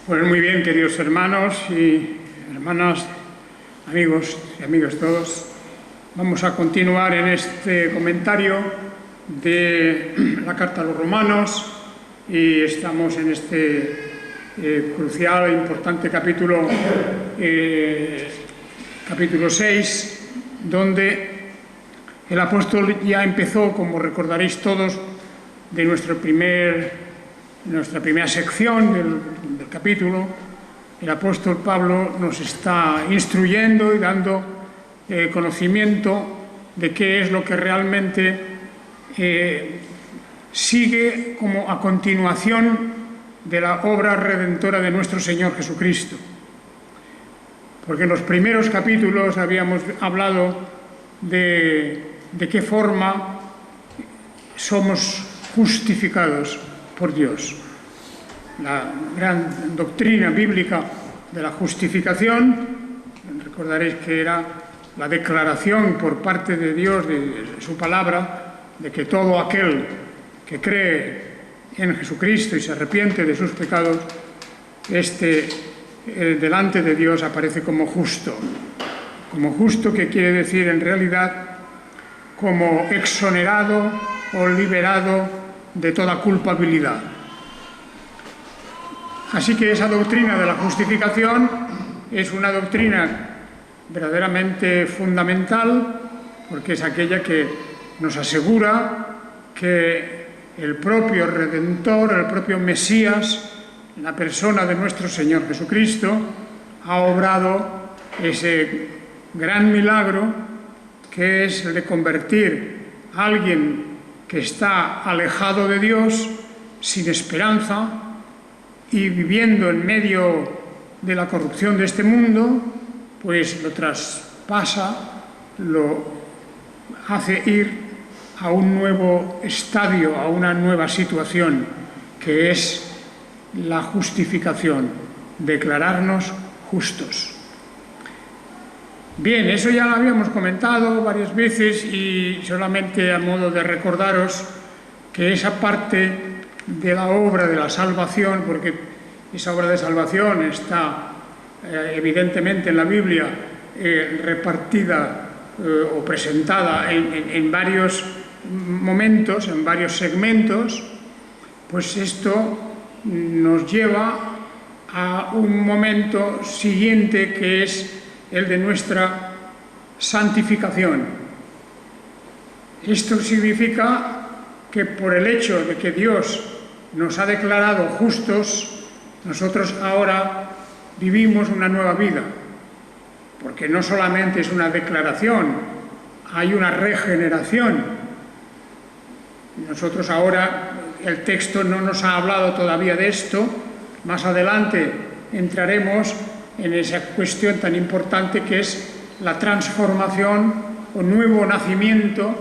Pues muy bien, queridos hermanos y hermanas, amigos y amigas todos. Vamos a continuar en este comentario de la Carta a los Romanos y estamos en este crucial e importante capítulo 6, donde el apóstol ya empezó, como recordaréis todos, de nuestra primera sección del capítulo. El apóstol Pablo nos está instruyendo y dando conocimiento de qué es lo que realmente sigue como a continuación de la obra redentora de nuestro Señor Jesucristo. Porque en los primeros capítulos habíamos hablado de qué forma somos justificados por Dios. La gran doctrina bíblica de la justificación, recordaréis que era la declaración por parte de Dios, de su palabra, de que todo aquel que cree en Jesucristo y se arrepiente de sus pecados, delante de Dios aparece como justo. Como justo, que quiere decir en realidad como exonerado o liberado de toda culpabilidad. Así que esa doctrina de la justificación es una doctrina verdaderamente fundamental, porque es aquella que nos asegura que el propio Redentor, el propio Mesías, en la persona de nuestro Señor Jesucristo, ha obrado ese gran milagro que es el de convertir a alguien que está alejado de Dios, sin esperanza, y viviendo en medio de la corrupción de este mundo, pues lo traspasa, lo hace ir a un nuevo estadio, a una nueva situación, que es la justificación, declararnos justos. Bien, eso ya lo habíamos comentado varias veces y solamente a modo de recordaros que esa parte de la obra de la salvación, porque esa obra de salvación está evidentemente en la Biblia repartida o presentada en varios momentos, en varios segmentos, pues esto nos lleva a un momento siguiente, que es el de nuestra santificación. Esto significa que por el hecho de que Dios nos ha declarado justos, nosotros ahora vivimos una nueva vida, porque no solamente es una declaración, hay una regeneración. Nosotros ahora, el texto no nos ha hablado todavía de esto, más adelante entraremos en esa cuestión tan importante que es la transformación o nuevo nacimiento,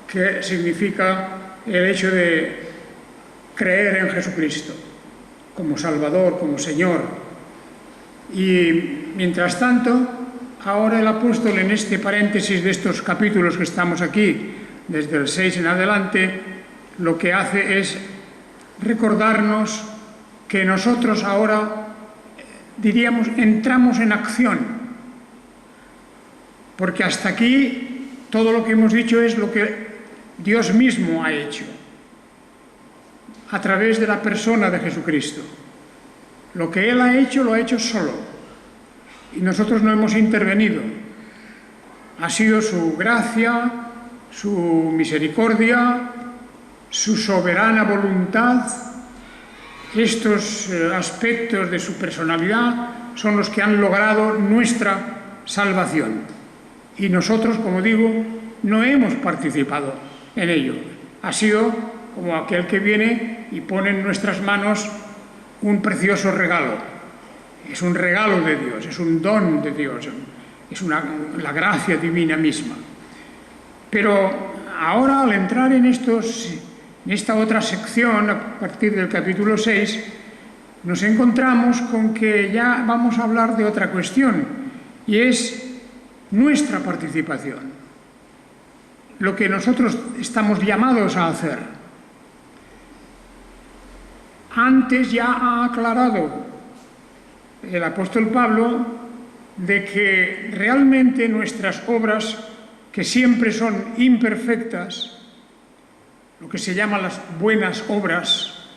que significa el hecho de creer en Jesucristo como Salvador, como Señor. Y mientras tanto, ahora el apóstol, en este paréntesis de estos capítulos que estamos aquí, desde el 6 en adelante, lo que hace es recordarnos que nosotros ahora, diríamos, entramos en acción, porque hasta aquí todo lo que hemos dicho es lo que Dios mismo ha hecho a través de la persona de Jesucristo. Lo que Él ha hecho, lo ha hecho solo, y nosotros no hemos intervenido. Ha sido su gracia, su misericordia, su soberana voluntad. Estos aspectos de su personalidad son los que han logrado nuestra salvación. Y nosotros, como digo, no hemos participado en ello. Ha sido como aquel que viene y pone en nuestras manos un precioso regalo. Es un regalo de Dios, es un don de Dios, es la gracia divina misma. Pero ahora, al entrar en esta otra sección, a partir del capítulo 6, nos encontramos con que ya vamos a hablar de otra cuestión, y es nuestra participación, lo que nosotros estamos llamados a hacer. Antes ya ha aclarado el apóstol Pablo de que realmente nuestras obras, que siempre son imperfectas, lo que se llama las buenas obras,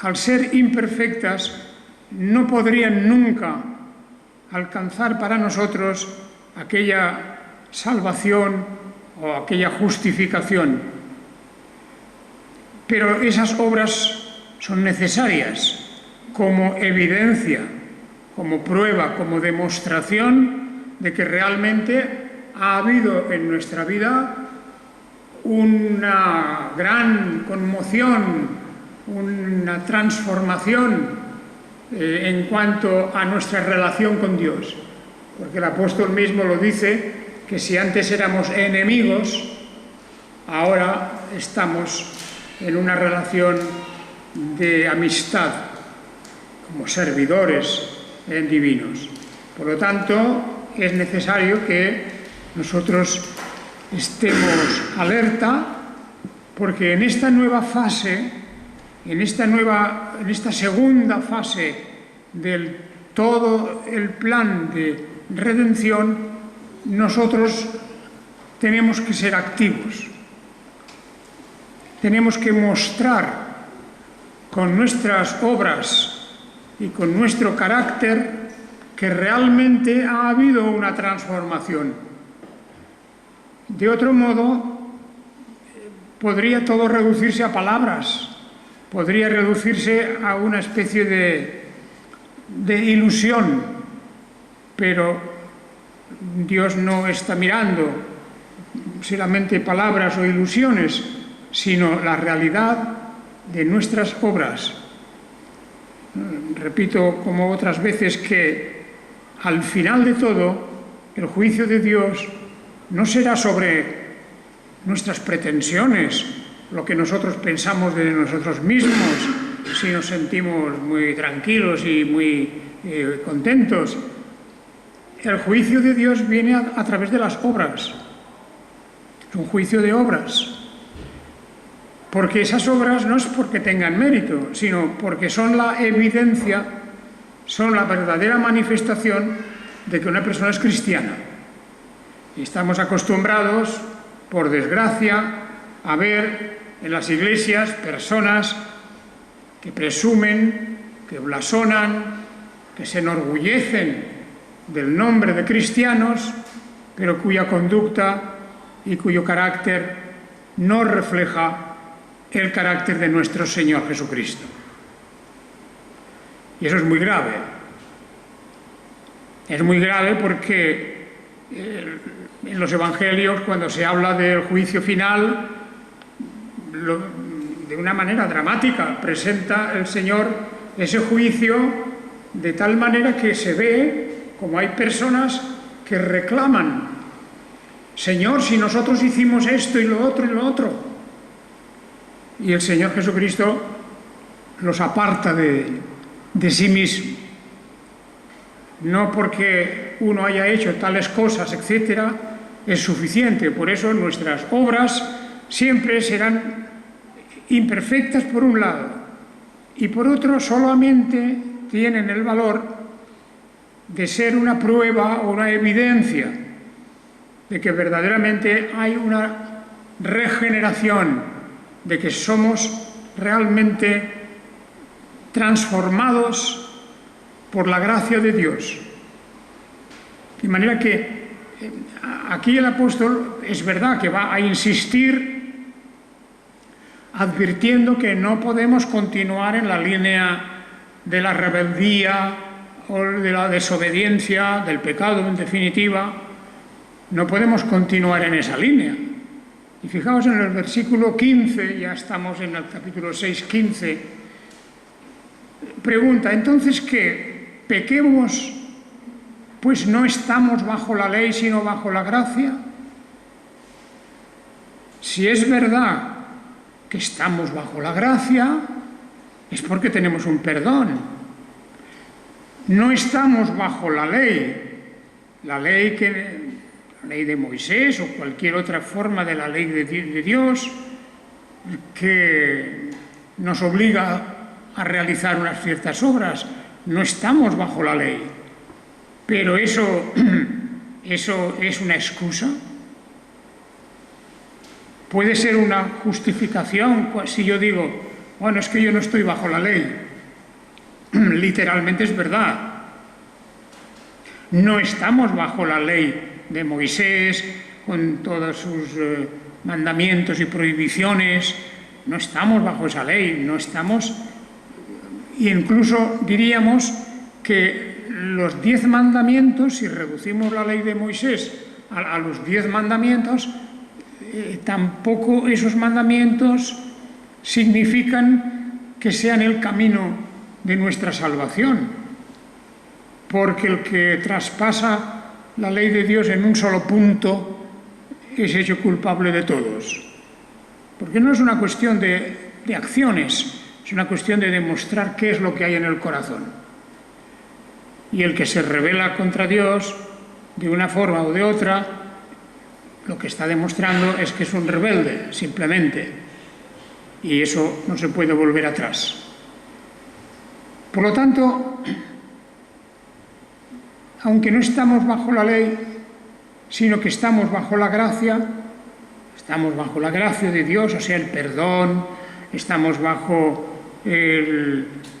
al ser imperfectas, no podrían nunca alcanzar para nosotros aquella salvación o aquella justificación. Pero esas obras son necesarias como evidencia, como prueba, como demostración de que realmente ha habido en nuestra vida una gran conmoción, una transformación en cuanto a nuestra relación con Dios. Porque el apóstol mismo lo dice, que si antes éramos enemigos, ahora estamos en una relación de amistad, como servidores divinos. Por lo tanto, es necesario que nosotros estemos alerta, porque en esta nueva fase, en esta segunda fase del todo el plan de redención, nosotros tenemos que ser activos. Tenemos que mostrar con nuestras obras y con nuestro carácter que realmente ha habido una transformación. De otro modo, podría todo reducirse a palabras, podría reducirse a una especie de ilusión, pero Dios no está mirando solamente palabras o ilusiones, sino la realidad de nuestras obras. Repito, como otras veces, que al final de todo, el juicio de Dios no será sobre nuestras pretensiones, lo que nosotros pensamos de nosotros mismos, si nos sentimos muy tranquilos y muy contentos. El juicio de Dios viene a través de las obras. Es un juicio de obras. Porque esas obras no es porque tengan mérito, sino porque son la evidencia, son la verdadera manifestación de que una persona es cristiana. Y estamos acostumbrados, por desgracia, a ver en las iglesias personas que presumen, que blasonan, que se enorgullecen del nombre de cristianos, pero cuya conducta y cuyo carácter no refleja el carácter de nuestro Señor Jesucristo. Y eso es muy grave. Es muy grave porque en los evangelios, cuando se habla del juicio final, de una manera dramática presenta el Señor ese juicio de tal manera que se ve como hay personas que reclaman: Señor, si nosotros hicimos esto y lo otro y lo otro. Y el Señor Jesucristo los aparta de sí mismo. No porque uno haya hecho tales cosas, etcétera, es suficiente. Por eso nuestras obras siempre serán imperfectas por un lado, y por otro solamente tienen el valor de ser una prueba o una evidencia de que verdaderamente hay una regeneración, de que somos realmente transformados por la gracia de Dios. De manera que aquí el apóstol es verdad que va a insistir advirtiendo que no podemos continuar en la línea de la rebeldía o de la desobediencia, del pecado en definitiva. No podemos continuar en esa línea. Y fijaos en el versículo 15, ya estamos en el capítulo 6, 15, pregunta: ¿entonces qué? ¿Pequemos pues no estamos bajo la ley sino bajo la gracia? Si es verdad que estamos bajo la gracia, es porque tenemos un perdón. No estamos bajo la ley de Moisés o cualquier otra forma de la ley de Dios que nos obliga a realizar unas ciertas obras. no estamos bajo la ley. Pero eso es una excusa. Puede ser una justificación si yo digo, bueno, es que yo no estoy bajo la ley. Literalmente es verdad. No estamos bajo la ley de Moisés, con todos sus mandamientos y prohibiciones. No estamos bajo esa ley, no estamos. E incluso diríamos que los 10 mandamientos, si reducimos la ley de Moisés a los 10 mandamientos, tampoco esos mandamientos significan que sean el camino de nuestra salvación, porque el que traspasa la ley de Dios en un solo punto es hecho culpable de todos. Porque no es una cuestión de acciones, es una cuestión de demostrar qué es lo que hay en el corazón. Y el que se rebela contra Dios de una forma o de otra, lo que está demostrando es que es un rebelde, simplemente. Y eso no se puede volver atrás. Por lo tanto, aunque no estamos bajo la ley, sino que estamos bajo la gracia de Dios, o sea, el perdón, estamos bajo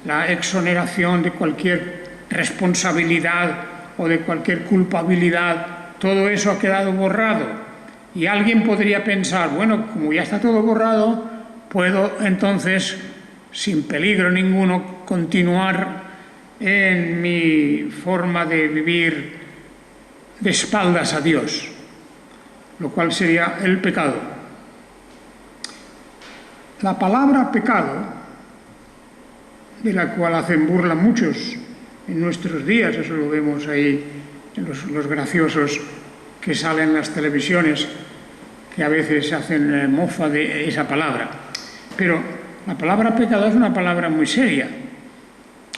la exoneración de cualquier responsabilidad o de cualquier culpabilidad, todo eso ha quedado borrado. Y alguien podría pensar, bueno, como ya está todo borrado, puedo entonces, sin peligro ninguno, continuar en mi forma de vivir de espaldas a Dios, lo cual sería el pecado. La palabra pecado, de la cual hacen burla muchos en nuestros días, eso lo vemos ahí en los graciosos que salen en las televisiones, que a veces hacen mofa de esa palabra. Pero la palabra pecado es una palabra muy seria,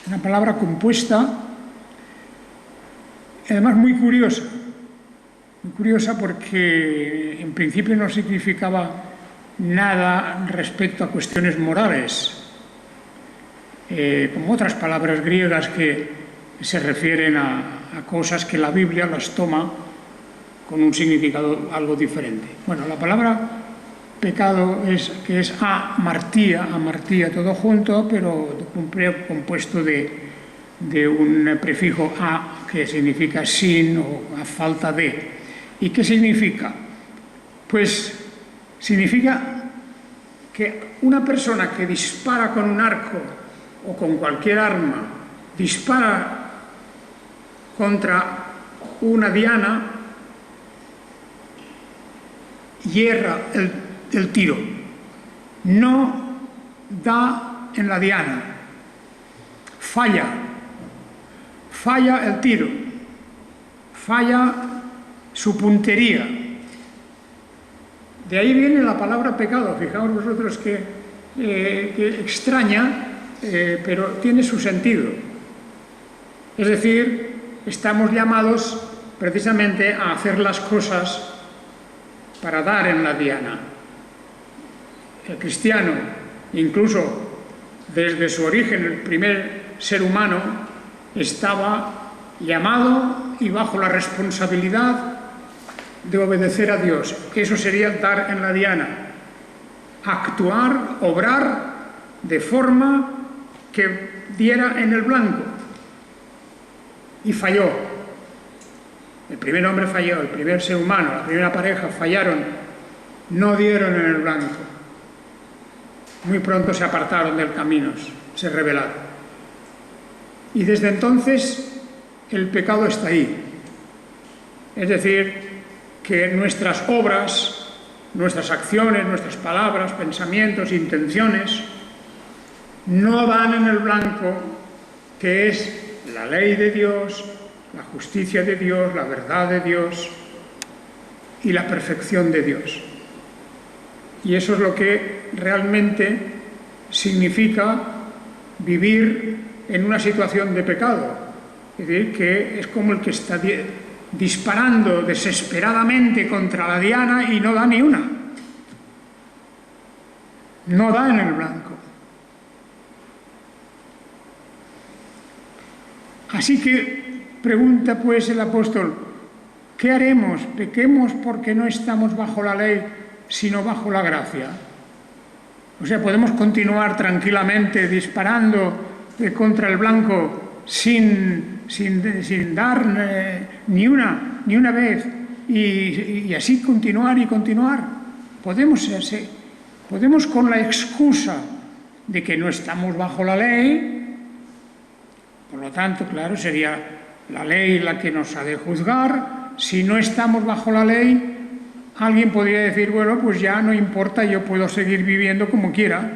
una palabra compuesta, además muy curiosa porque en principio no significaba nada respecto a cuestiones morales, como otras palabras griegas que se refieren a cosas que la Biblia las toma con un significado algo diferente. Bueno, la palabra pecado es amartía todo junto, pero compuesto de un prefijo a que significa sin o a falta de. ¿Y qué significa? Pues significa que una persona que dispara con un arco o con cualquier arma, dispara contra una diana, hierra el tiro, no da en la diana, falla el tiro, falla su puntería. De ahí viene la palabra pecado. Fijaos vosotros que extraña, pero tiene su sentido. Es decir, estamos llamados precisamente a hacer las cosas para dar en la diana. El cristiano, incluso desde su origen, el primer ser humano, estaba llamado y bajo la responsabilidad de obedecer a Dios. Eso sería dar en la diana, actuar, obrar de forma que diera en el blanco. Y falló. El primer hombre falló, el primer ser humano, la primera pareja fallaron, no dieron en el blanco. Muy pronto se apartaron del camino, se rebelaron. Y desde entonces el pecado está ahí. Es decir, que nuestras obras, nuestras acciones, nuestras palabras, pensamientos, intenciones, no dan en el blanco, que es la ley de Dios, la justicia de Dios, la verdad de Dios y la perfección de Dios. Y eso es lo que realmente significa vivir en una situación de pecado. Es decir, que es como el que está disparando desesperadamente contra la diana y no da ni una. No da en el blanco. Así que pregunta pues el apóstol, ¿qué haremos? ¿Pequemos porque no estamos bajo la ley, sino bajo la gracia? O sea, podemos continuar tranquilamente disparando contra el blanco sin dar ni una vez y así continuar y continuar. Podemos con la excusa de que no estamos bajo la ley, por lo tanto, claro, sería la ley la que nos ha de juzgar. Si no estamos bajo la ley, alguien podría decir, bueno, pues ya no importa, yo puedo seguir viviendo como quiera.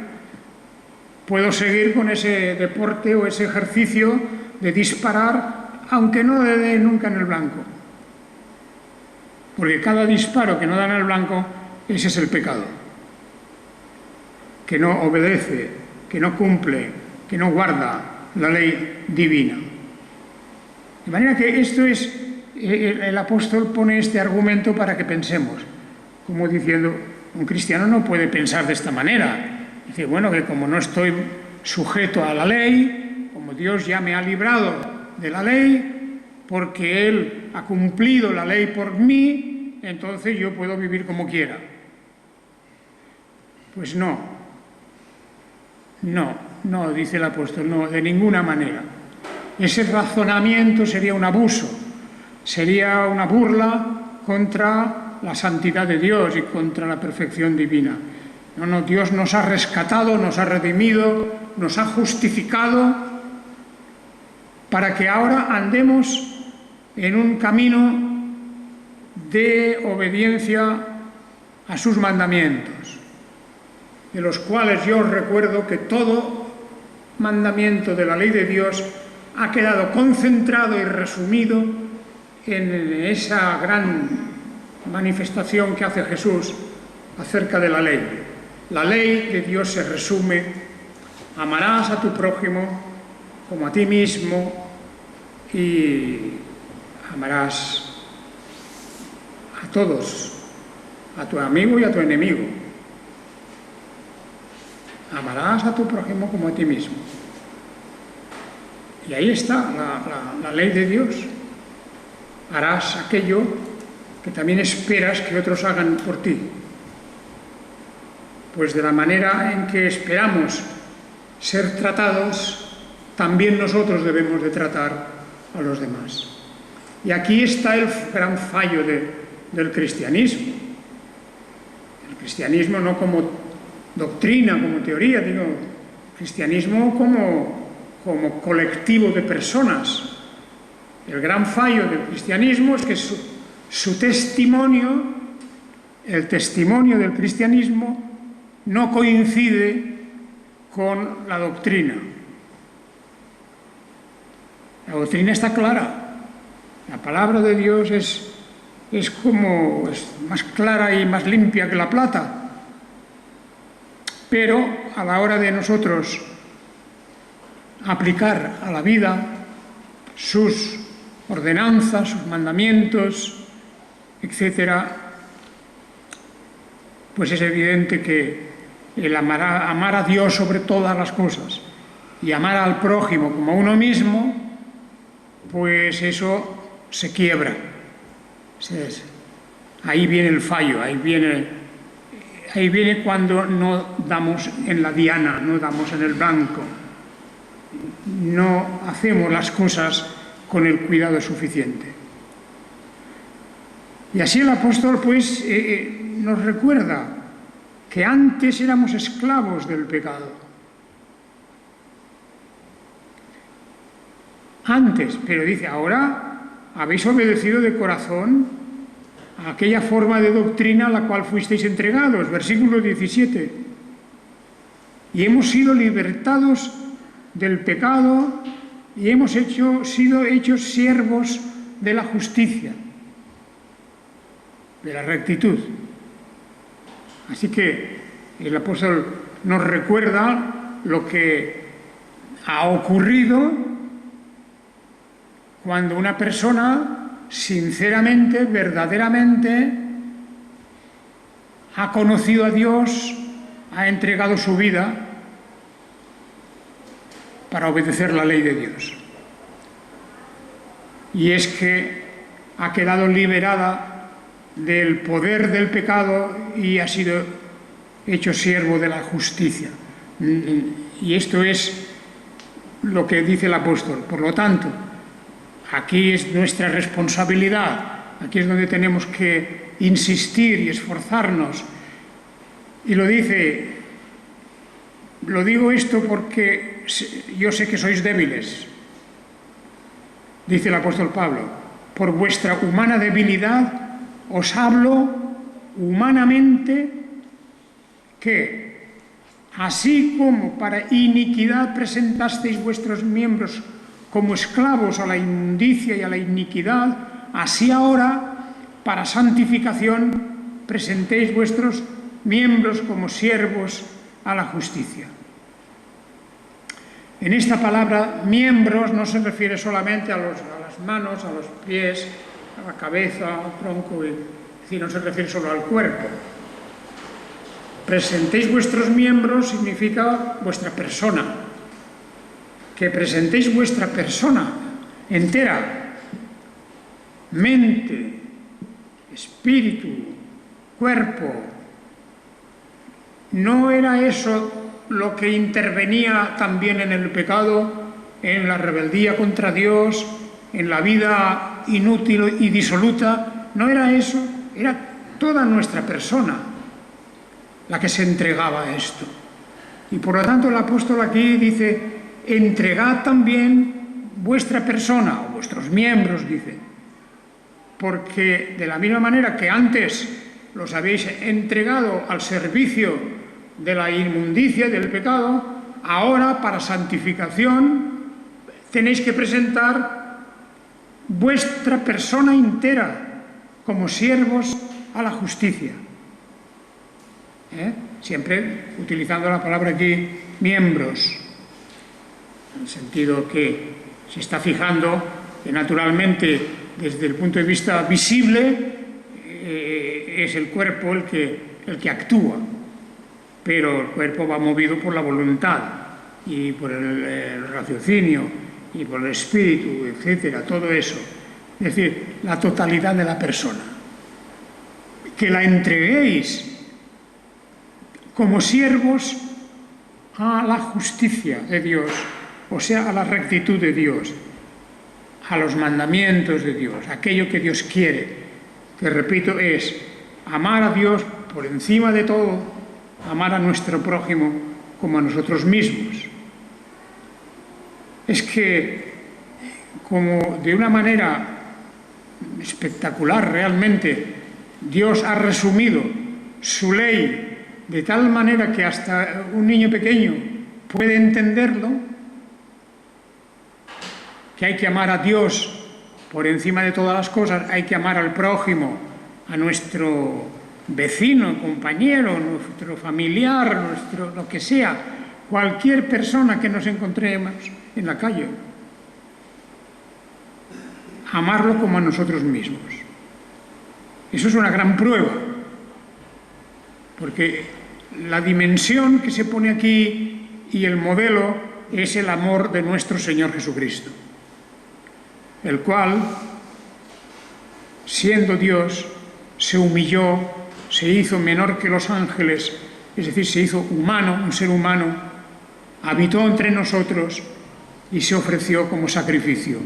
Puedo seguir con ese deporte o ese ejercicio de disparar, aunque no dé nunca en el blanco. Porque cada disparo que no da en el blanco, ese es el pecado. Que no obedece, que no cumple, que no guarda la ley divina. De manera que esto es... El apóstol pone este argumento para que pensemos, como diciendo, un cristiano no puede pensar de esta manera. Dice, bueno, que como no estoy sujeto a la ley, como Dios ya me ha librado de la ley, porque Él ha cumplido la ley por mí, entonces yo puedo vivir como quiera. Pues no, dice el apóstol, no, de ninguna manera. Ese razonamiento sería un abuso. Sería una burla contra la santidad de Dios y contra la perfección divina. No, Dios nos ha rescatado, nos ha redimido, nos ha justificado para que ahora andemos en un camino de obediencia a sus mandamientos, de los cuales yo os recuerdo que todo mandamiento de la ley de Dios ha quedado concentrado y resumido en esa gran manifestación que hace Jesús acerca de la ley. La ley de Dios se resume: amarás a tu prójimo como a ti mismo y amarás a todos, a tu amigo y a tu enemigo. Amarás a tu prójimo como a ti mismo. Y ahí está la ley de Dios. Harás aquello que también esperas que otros hagan por ti. Pues de la manera en que esperamos ser tratados, también nosotros debemos de tratar a los demás. Y aquí está el gran fallo del cristianismo. El cristianismo no como doctrina, como teoría, digo, cristianismo como colectivo de personas. El gran fallo del cristianismo es que su testimonio, el testimonio del cristianismo, no coincide con la doctrina. La doctrina está clara. La palabra de Dios es más clara y más limpia que la plata. Pero a la hora de nosotros aplicar a la vida sus ordenanzas, sus mandamientos, etcétera, pues es evidente que el amar a Dios sobre todas las cosas y amar al prójimo como a uno mismo, pues eso se quiebra. Ahí viene el fallo, ahí viene cuando no damos en la diana, no damos en el blanco, no hacemos las cosas con el cuidado suficiente. Y así el apóstol pues nos recuerda que antes éramos esclavos del pecado. Antes, pero dice, ahora habéis obedecido de corazón a aquella forma de doctrina a la cual fuisteis entregados, versículo 17. Y hemos sido libertados del pecado y hemos sido hechos siervos de la justicia, de la rectitud. Así que el apóstol nos recuerda lo que ha ocurrido cuando una persona sinceramente, verdaderamente, ha conocido a Dios, ha entregado su vida para obedecer la ley de Dios. y es que ha quedado liberada del poder del pecado y ha sido hecho siervo de la justicia. Y esto es lo que dice el apóstol. Por lo tanto, aquí es nuestra responsabilidad, aquí es donde tenemos que insistir y esforzarnos. Y lo digo esto porque yo sé que sois débiles, dice el apóstol Pablo. Por vuestra humana debilidad os hablo humanamente, que así como para iniquidad presentasteis vuestros miembros como esclavos a la inmundicia y a la iniquidad, así ahora, para santificación, presentéis vuestros miembros como siervos a la justicia. En esta palabra, miembros, no se refiere solamente a las manos, a los pies, a la cabeza, al tronco, es decir, no se refiere solo al cuerpo. Presentéis vuestros miembros significa vuestra persona. Que presentéis vuestra persona entera, mente, espíritu, cuerpo. ¿No era eso lo que intervenía también en el pecado, en la rebeldía contra Dios, en la vida inútil y disoluta? ¿No era eso? Era toda nuestra persona la que se entregaba a esto. Y por lo tanto el apóstol aquí dice: entregad también vuestra persona, o vuestros miembros, dice, porque de la misma manera que antes los habéis entregado al servicio de la inmundicia, del pecado, ahora para santificación tenéis que presentar vuestra persona entera como siervos a la justicia. Siempre utilizando la palabra aquí, miembros, en el sentido que se está fijando que naturalmente desde el punto de vista visible es el cuerpo el que actúa, pero el cuerpo va movido por la voluntad y por el raciocinio y por el espíritu, etcétera, todo eso. Es decir, la totalidad de la persona. Que la entreguéis como siervos a la justicia de Dios, o sea, a la rectitud de Dios, a los mandamientos de Dios, aquello que Dios quiere, que repito es amar a Dios por encima de todo, amar a nuestro prójimo como a nosotros mismos. Es que, como de una manera espectacular realmente, Dios ha resumido su ley de tal manera que hasta un niño pequeño puede entenderlo, que hay que amar a Dios por encima de todas las cosas, hay que amar al prójimo, a nuestro vecino, compañero, nuestro familiar, lo que sea, cualquier persona que nos encontremos en la calle. Amarlo como a nosotros mismos. Eso es una gran prueba, porque la dimensión que se pone aquí y el modelo es el amor de nuestro Señor Jesucristo, el cual, siendo Dios, se humilló, se hizo menor que los ángeles, es decir, se hizo humano, un ser humano, habitó entre nosotros y se ofreció como sacrificio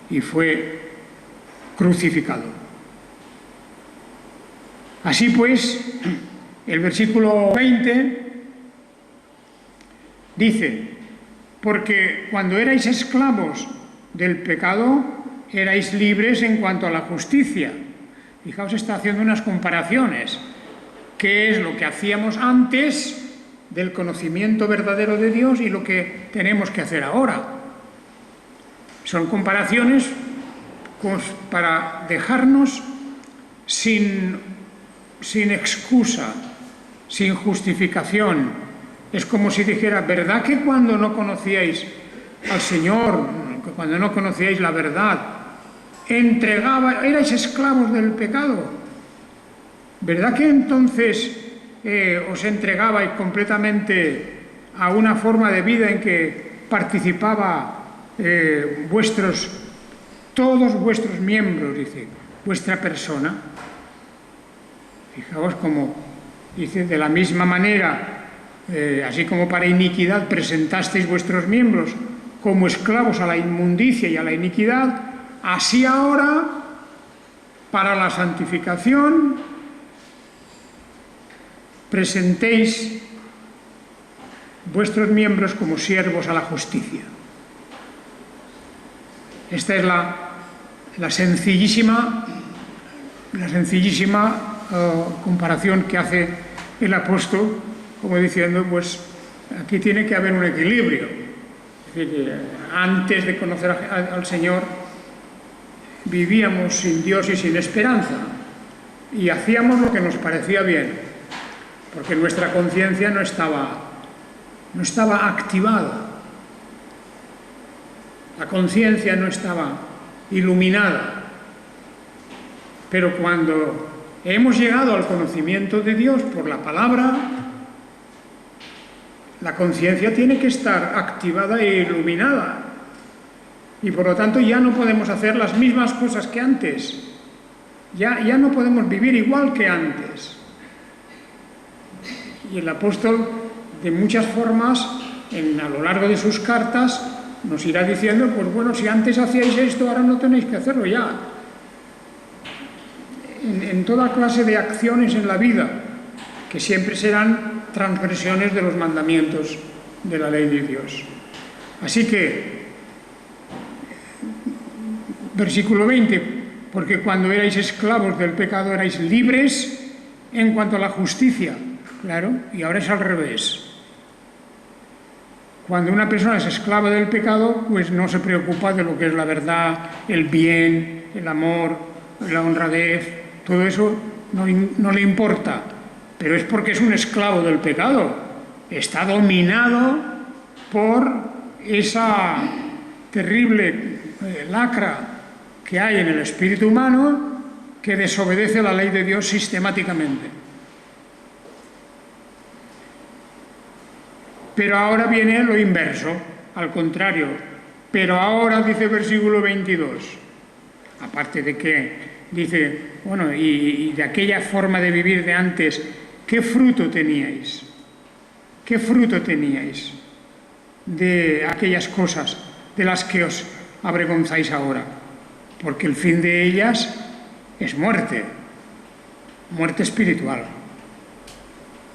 y fue crucificado. Así pues, el versículo 20 dice: porque cuando erais esclavos del pecado, erais libres en cuanto a la justicia. Fijaos, está haciendo unas comparaciones. ¿Qué es lo que hacíamos antes del conocimiento verdadero de Dios y lo que tenemos que hacer ahora? Son comparaciones para dejarnos sin excusa, sin justificación. Es como si dijera: ¿verdad que cuando no conocíais al Señor, que cuando no conocíais la verdad, erais esclavos del pecado? ¿Verdad que entonces os entregabais completamente a una forma de vida en que participaba vuestros todos vuestros miembros, dice, vuestra persona. Fijaos como dice, de la misma manera, así como para iniquidad presentasteis vuestros miembros como esclavos a la inmundicia y a la iniquidad, así ahora, para la santificación, presentéis vuestros miembros como siervos a la justicia. Esta es la sencillísima comparación que hace el apóstol, como diciendo, pues aquí tiene que haber un equilibrio. Es decir, antes de conocer al Señor vivíamos sin Dios y sin esperanza y hacíamos lo que nos parecía bien, porque nuestra conciencia no estaba activada, la conciencia no estaba iluminada. Pero cuando hemos llegado al conocimiento de Dios por la palabra, la conciencia tiene que estar activada e iluminada. Y por lo tanto ya no podemos hacer las mismas cosas que antes. Ya no podemos vivir igual que antes. Y el apóstol, de muchas formas, a lo largo de sus cartas, nos irá diciendo, pues bueno, si antes hacíais esto, ahora no tenéis que hacerlo ya. En toda clase de acciones en la vida, que siempre serán transgresiones de los mandamientos de la ley de Dios. Así que, versículo 20, porque cuando erais esclavos del pecado erais libres en cuanto a la justicia. Claro, y ahora es al revés. Cuando una persona es esclava del pecado, pues no se preocupa de lo que es la verdad, el bien, el amor, la honradez. Todo eso no le importa, pero es porque es un esclavo del pecado. Está dominado por esa terrible lacra que hay en el espíritu humano que desobedece la ley de Dios sistemáticamente. Pero ahora viene lo inverso, al contrario. Pero ahora, dice el versículo 22, aparte de que dice, bueno, y de aquella forma de vivir de antes, ¿qué fruto teníais? ¿Qué fruto teníais de aquellas cosas de las que os avergonzáis ahora? Porque el fin de ellas es muerte, muerte espiritual.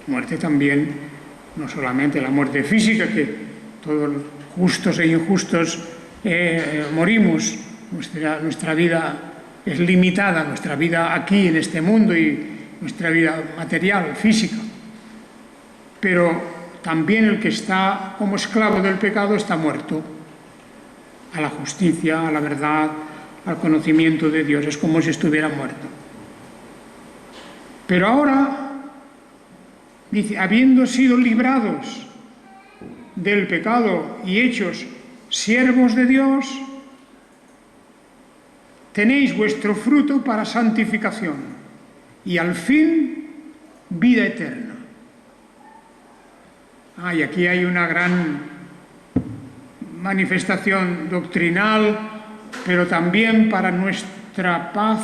Muerte también, no solamente la muerte física, que todos los justos e injustos morimos, nuestra vida es limitada, nuestra vida aquí en este mundo y nuestra vida material, física. Pero también el que está como esclavo del pecado está muerto a la justicia, a la verdad, al conocimiento de Dios. Es como si estuviera muerto. Pero ahora, dice, habiendo sido librados del pecado y hechos siervos de Dios, tenéis vuestro fruto para santificación y al fin vida eterna. Y aquí hay una gran manifestación doctrinal, pero también para nuestra paz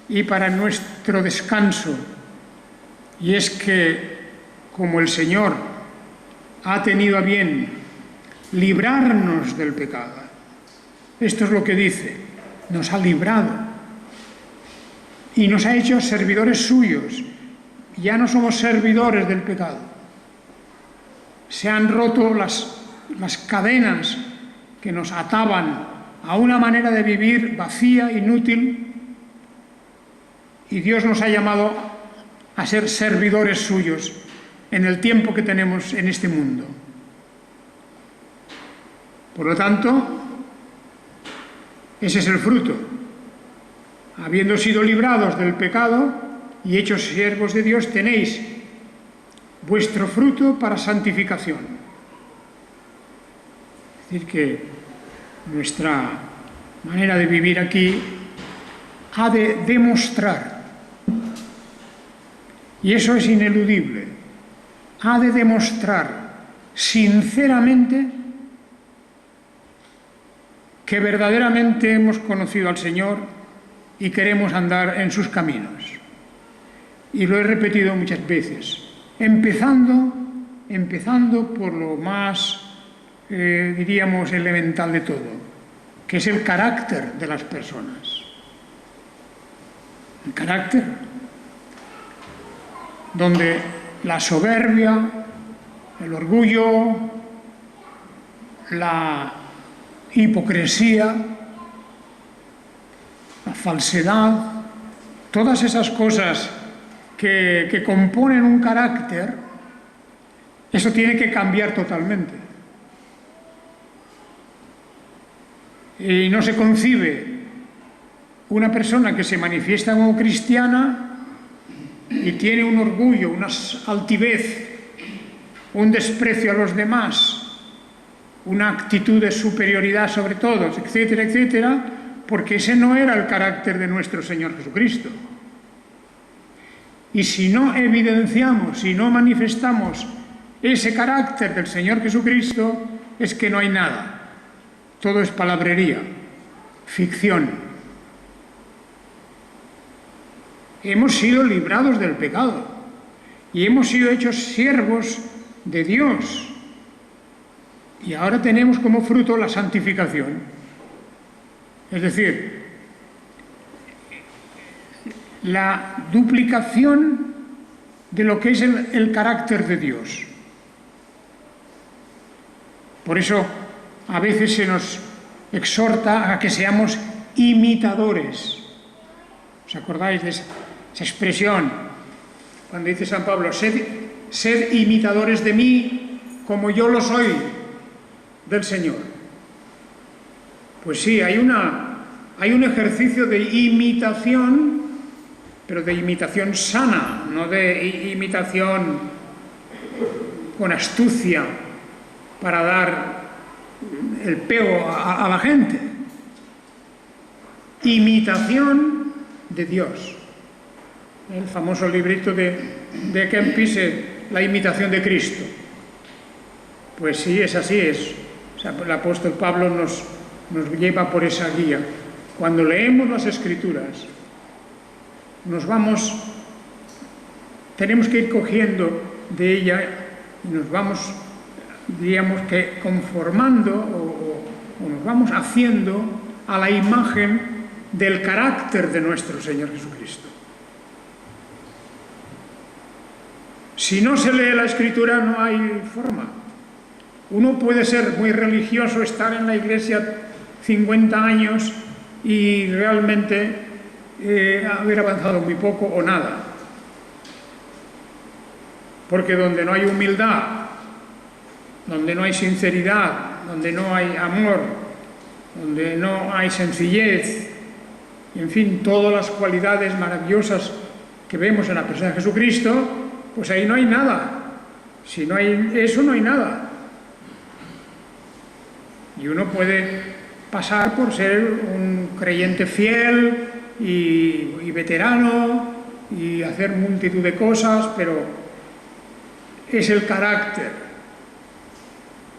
y para nuestro descanso. Y es que, como el Señor ha tenido a bien librarnos del pecado, esto es lo que dice, nos ha librado y nos ha hecho servidores suyos. Ya no somos servidores del pecado. Se han roto las cadenas que nos ataban a una manera de vivir vacía, inútil, y Dios nos ha llamado a ser servidores suyos en el tiempo que tenemos en este mundo. Por lo tanto, ese es el fruto. Habiendo sido librados del pecado y hechos siervos de Dios, tenéis vuestro fruto para santificación. Es decir, que nuestra manera de vivir aquí ha de demostrar, y eso es ineludible, ha de demostrar sinceramente que verdaderamente hemos conocido al Señor y queremos andar en sus caminos. Y lo he repetido muchas veces, empezando por lo más, diríamos, elemental de todo, que es el carácter de las personas. El carácter, donde la soberbia, el orgullo, la hipocresía, la falsedad, todas esas cosas que componen un carácter, eso tiene que cambiar totalmente. Y no se concibe una persona que se manifiesta como cristiana y tiene un orgullo, una altivez, un desprecio a los demás, una actitud de superioridad sobre todos, etcétera, etcétera, porque ese no era el carácter de nuestro Señor Jesucristo. Y si no evidenciamos, si no manifestamos ese carácter del Señor Jesucristo, es que no hay nada. Todo es palabrería, ficción. Hemos sido librados del pecado y hemos sido hechos siervos de Dios. Y ahora tenemos como fruto la santificación. Es decir, la duplicación de lo que es el carácter de Dios. Por eso a veces se nos exhorta a que seamos imitadores. ¿Os acordáis de esa expresión? Cuando dice San Pablo, sed imitadores de mí como yo lo soy del Señor. Pues sí, hay un ejercicio de imitación, pero de imitación sana, no de imitación con astucia para dar el pego a la gente. Imitación de Dios. El famoso librito de Kempis, La imitación de Cristo. Pues sí, es así, es. O sea, el apóstol Pablo nos lleva por esa guía. Cuando leemos las Escrituras, tenemos que ir cogiendo de ella y nos vamos, diríamos que conformando o nos vamos haciendo a la imagen del carácter de nuestro Señor Jesucristo. Si no se lee la Escritura no hay forma. Uno puede ser muy religioso, estar en la iglesia 50 años y realmente haber avanzado muy poco o nada. Porque donde no hay humildad, donde no hay sinceridad, donde no hay amor, donde no hay sencillez, y en fin, todas las cualidades maravillosas que vemos en la persona de Jesucristo, pues ahí no hay nada. Si no hay eso, no hay nada. Y uno puede pasar por ser un creyente fiel y veterano y hacer multitud de cosas, pero es el carácter.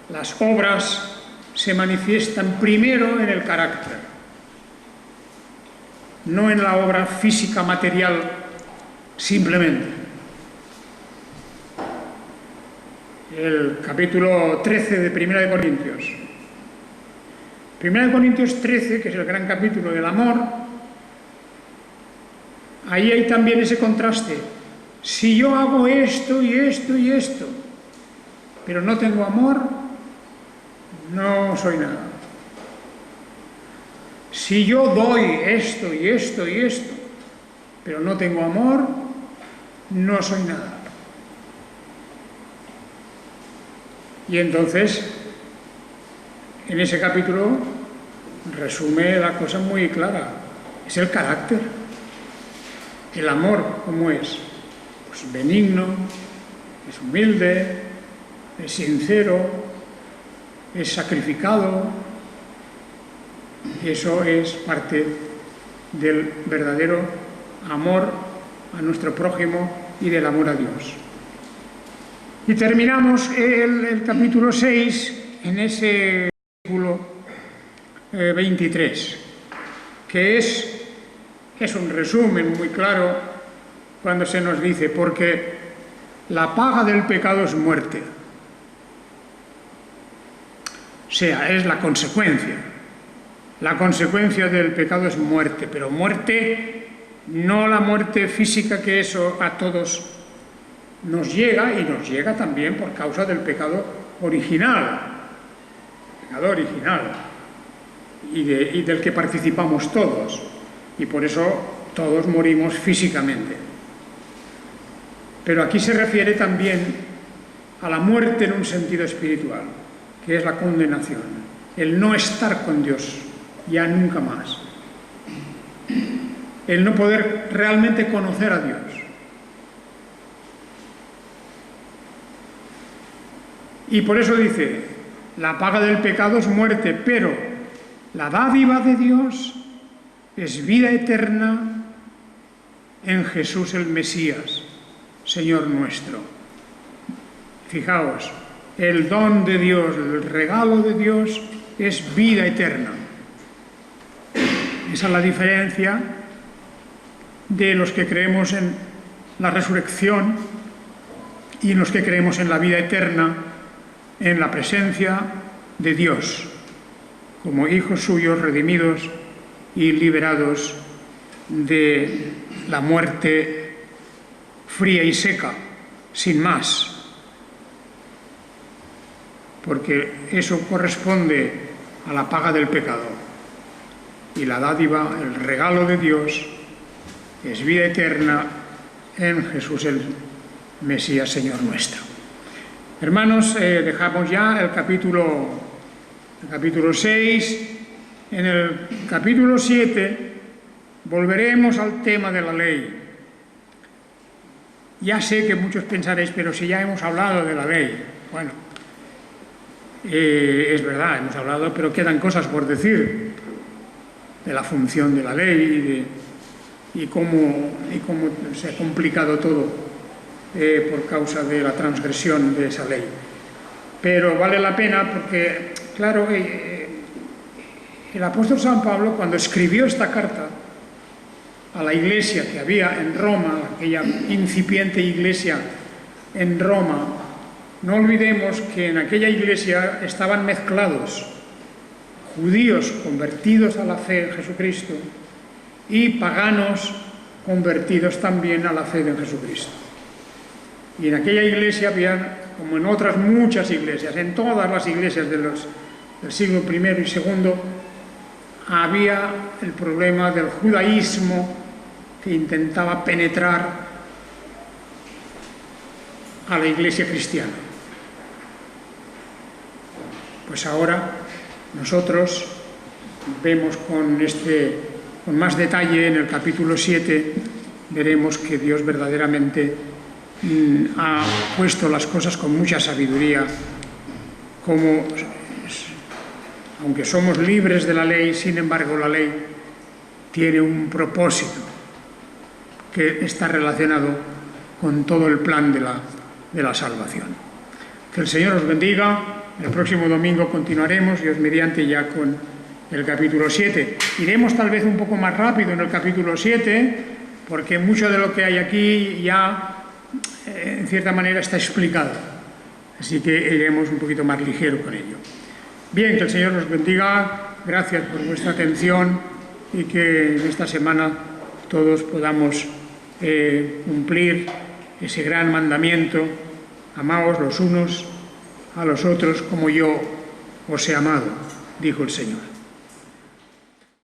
Las obras se manifiestan primero en el carácter, no en la obra física, material, simplemente. El capítulo 13 de Primera de Corintios. Primera de Corintios 13, que es el gran capítulo del amor, ahí hay también ese contraste. Si yo hago esto y esto y esto, pero no tengo amor, no soy nada. Si yo doy esto y esto y esto, pero no tengo amor, no soy nada. Y entonces, en ese capítulo resume la cosa muy clara. Es el carácter. El amor, ¿cómo es? Pues benigno, es humilde, es sincero, es sacrificado. Eso es parte del verdadero amor a nuestro prójimo y del amor a Dios. Y terminamos el capítulo 6 en ese versículo 23, que es un resumen muy claro cuando se nos dice, porque la paga del pecado es muerte. O sea, es la consecuencia. La consecuencia del pecado es muerte, pero muerte, no la muerte física, que eso a todos nos llega, y nos llega también por causa del pecado original, y del que participamos todos, y por eso todos morimos físicamente. Pero aquí se refiere también a la muerte en un sentido espiritual, que es la condenación, el no estar con Dios ya nunca más, el no poder realmente conocer a Dios. Y por eso dice, la paga del pecado es muerte, pero la dádiva de Dios es vida eterna en Jesús el Mesías, Señor nuestro. Fijaos, el don de Dios, el regalo de Dios es vida eterna. Esa es la diferencia de los que creemos en la resurrección y los que creemos en la vida eterna, en la presencia de Dios, como hijos suyos redimidos y liberados de la muerte fría y seca, sin más, porque eso corresponde a la paga del pecado. Y la dádiva, el regalo de Dios, es vida eterna en Jesús el Mesías, Señor nuestro. Hermanos, dejamos ya el capítulo 6. En el capítulo 7 volveremos al tema de la ley. Ya sé que muchos pensaréis, pero si ya hemos hablado de la ley. Bueno, es verdad, hemos hablado, pero quedan cosas por decir de la función de la ley y cómo se ha complicado todo por causa de la transgresión de esa ley. Pero vale la pena porque, claro, el apóstol San Pablo, cuando escribió esta carta a la iglesia que había en Roma, aquella incipiente iglesia en Roma, no olvidemos que en aquella iglesia estaban mezclados judíos convertidos a la fe en Jesucristo y paganos convertidos también a la fe en Jesucristo. Y en aquella iglesia había, como en otras muchas iglesias, en todas las iglesias del siglo I y II, había el problema del judaísmo que intentaba penetrar a la iglesia cristiana. Pues ahora nosotros vemos con más detalle en el capítulo 7, veremos que Dios verdaderamente ha puesto las cosas con mucha sabiduría, como, aunque somos libres de la ley, sin embargo la ley tiene un propósito que está relacionado con todo el plan de la salvación. Que el Señor os bendiga. El próximo domingo continuaremos, Dios mediante, ya con el capítulo 7. Iremos tal vez un poco más rápido en el capítulo 7, porque mucho de lo que hay aquí ya, en cierta manera, está explicado. Así que iremos un poquito más ligero con ello. Bien, que el Señor os bendiga. Gracias por vuestra atención y que en esta semana todos podamos cumplir ese gran mandamiento: amaos los unos a los otros como yo os he amado, dijo el Señor.